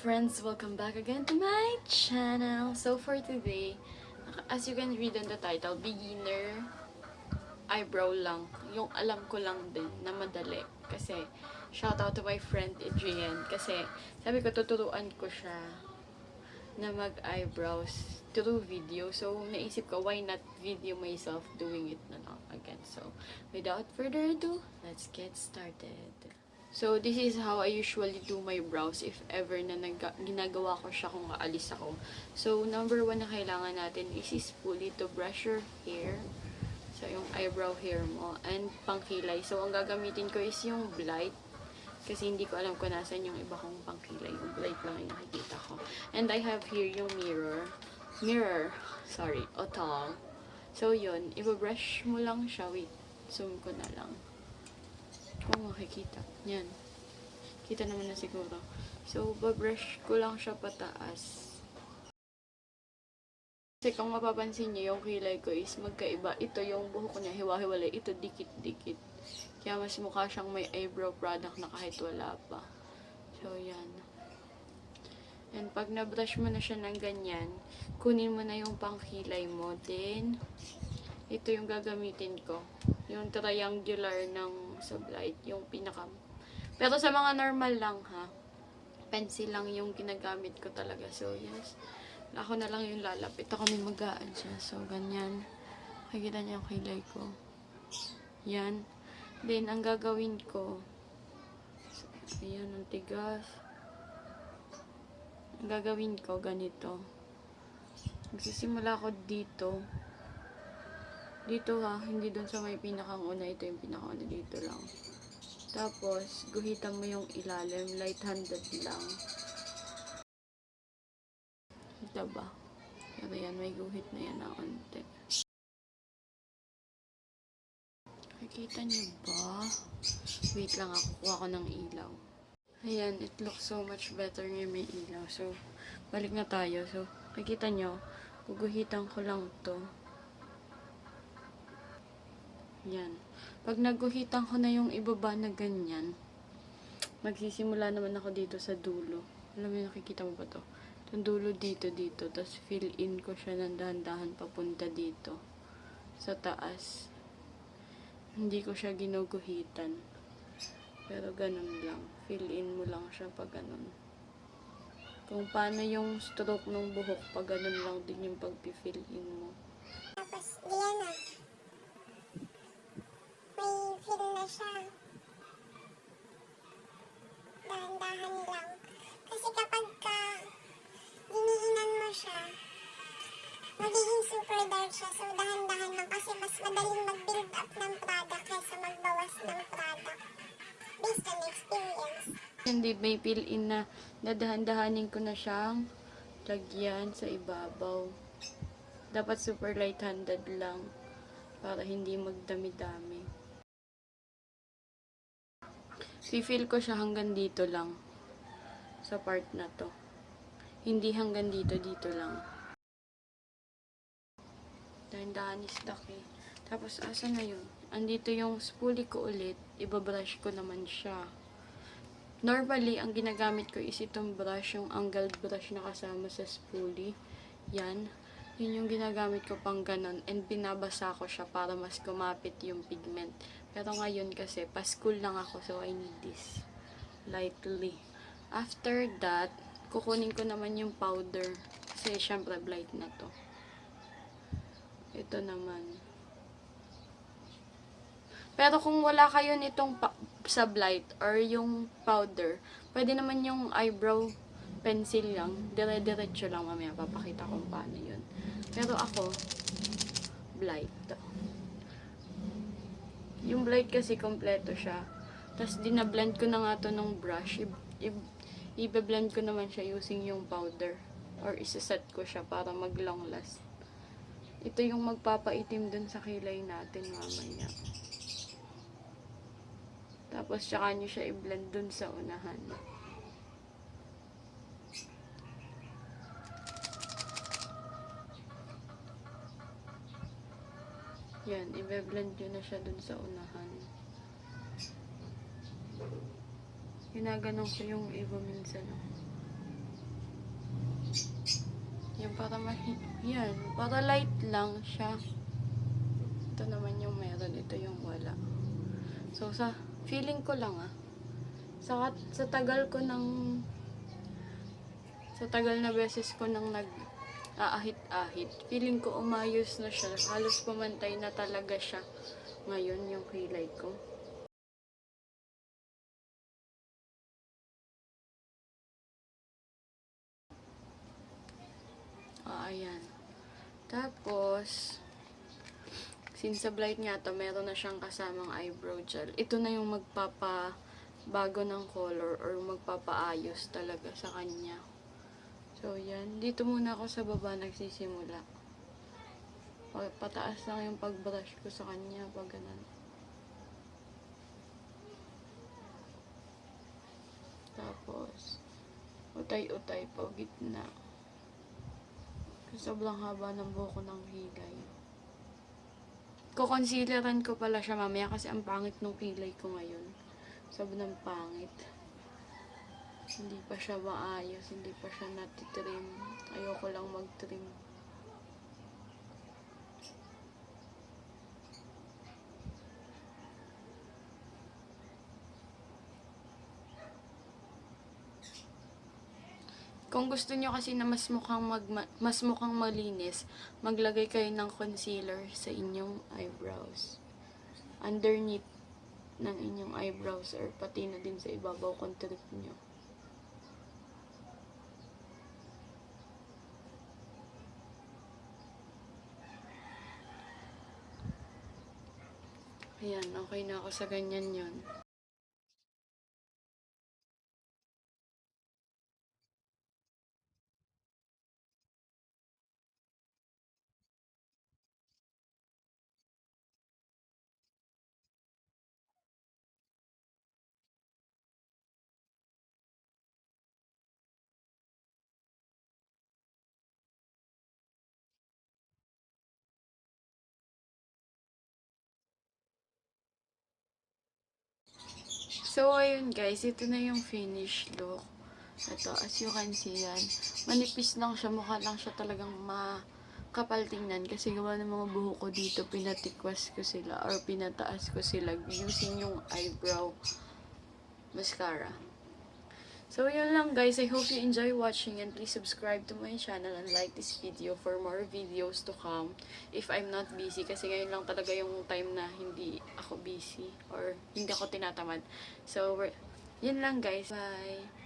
friends, welcome back again to my channel. So for today, as you can read on the title, beginner eyebrow lang. Yung alam ko lang din na madali. Kasi, shout out to my friend Adrian. Kasi, sabi ko, tuturuan ko siya na mag-eyebrows through video. So, naisip ko, why not video myself doing it na lang again. So, without further ado, let's get started. So, this is how I usually do my brows if ever na ginagawa ko siya kung aalis ako. So, number one na kailangan natin is spoolie to brush your hair. So, yung eyebrow hair mo. And pangkilay. So, ang gagamitin ko is yung blight. Kasi hindi ko alam kung nasan yung iba kong pangkilay. Yung blight lang yung nakikita ko. And I have here yung otol. So, yun. Ibabrush mo lang siya. Wait. Zoom ko na lang. Kung makikita. Yan. Kita naman na siguro. So, babrush ko lang siya pataas. Kasi kung mapapansin niyo, yung kilay ko is magkaiba. Ito yung buhok niya, hiwa-hiwalay. Ito, dikit-dikit. Kaya mas mukha siyang may eyebrow product na kahit wala pa. So, yan. And pag na-brush mo na siya ng ganyan, kunin mo na yung pangkilay mo. Then, ito yung gagamitin ko. Yung triangular ng sublight. Yung pinaka. Pero sa mga normal lang ha. Pencil lang yung ginagamit ko talaga. So yes. Ako na lang yung lalapit. Ito kami magaan siya. So ganyan. Makikita niyo yung kilay ko. Yan. Then ang gagawin ko. Ayan ang tigas. Ang gagawin ko ganito. Magsisimula ako dito. Dito ha, hindi dun sa may pinakang una. Ito yung pinakang una, dito lang. Tapos, guhitan mo yung ilalim. Light-handed lang. Ito ba? Pero yan, may guhit na yan na konti. Nakikita niyo ba? Wait lang ako, kuha ko ng ilaw. Ayan, it looks so much better ngayon may ilaw. So, balik na tayo. So, nakikita niyo, guguhitan ko lang to. Yan. Pag naguhitan ko na yung ibaba na ganyan, magsisimula naman ako dito sa dulo. Alam mo, nakikita mo ba to? Itong dulo dito. Tapos fill in ko siya ng dahan-dahan papunta dito. Sa taas. Hindi ko siya ginuguhitan. Pero ganun lang. Fill in mo lang siya pag ganun. Kung paano yung stroke ng buhok, pag ganun lang din yung pag-fill in mo. Tapos, Diana, may feel na siya. Dahan-dahan lang. Kasi kapag diniinan mo siya, magiging super dark siya. So, dahan-dahan lang kasi mas madaling mag-build up ng product kaysa magbawas ng product. Based on experience. Hindi may fill in na dadahan-dahanin ko na siyang lagyan sa ibabaw. Dapat super light-handed lang para hindi magdami-dami. I-fill ko siya hanggang dito lang sa part na to. Hindi hanggang dito lang. Dahan-dahan is stuck eh. Tapos asa na yun? Andito yung spoolie ko ulit. Ibabrush ko naman siya. Normally, ang ginagamit ko is itong brush, yung angled brush na kasama sa spoolie. Yan. Yun yung ginagamit ko pang ganon. And binabasa ko siya para mas kumapit yung pigment. Pero ngayon kasi, pa-school lang ako. So, I need this lightly. After that, kukunin ko naman yung powder. Kasi, syempre, blight na to. Ito naman. Pero kung wala kayo nitong sa blight or yung powder, pwede naman yung eyebrow pencil lang. Dire-diretso lang mamaya. Papakita kung paano yun. Pero ako, blight. Yung blight kasi kompleto siya. Tapos dinablend ko na nga to ng brush. I-blend ko naman siya using yung powder. Or isa-set ko siya para mag-long last. Ito yung magpapaitim dun sa kilay natin mamaya. Tapos tsaka nyo siya i-blend dun sa unahan. Yan, i-blend nyo na siya dun sa unahan. Ginaganon ko yung iba minsan. Yung yan, para light lang siya. Ito naman yung meron, ito yung wala. So, feeling ko lang sa tagal ko sa tagal na beses ko nang aahit-ahit, feeling ko umayos na siya. Halos pumantay na talaga siya ngayon yung kilay ko. Ayan. Tapos, since sa blight nga to, meron na siyang kasamang eyebrow gel. Ito na yung magpapabago ng color or magpapaayos talaga sa kanya. So, yan. Dito muna ako sa baba nagsisimula. Pataas lang yung pagbrush ko sa kanya pag ganun. Tapos, utay-utay po gitna. Kasi sobrang haba ng buko ng kilay. Kukonsileran ko pala siya mamaya kasi ang pangit ng kilay ko ngayon. Sobrang pangit. Hindi pa siya maayos, hindi pa siya natitrim. Ayoko lang mag-trim. Kung gusto nyo kasi na mas mukhang malinis, maglagay kayo ng concealer sa inyong eyebrows. Underneath ng inyong eyebrows or pati na din sa ibabaw kung trip nyo. Ayan, okay na ako sa ganyan yon. So, ayun guys, ito na yung finished look. Ito, as you can see yan, manipis lang siya, mukha lang siya talagang makapal tingnan kasi gawa ng mga buhok ko dito, pinatikwas ko sila or pinataas ko sila using yung eyebrow mascara. So, yun lang guys. I hope you enjoy watching and please subscribe to my channel and like this video for more videos to come if I'm not busy. Kasi ngayon lang talaga yung time na hindi ako busy or hindi ako tinatamad. So, yun lang guys. Bye!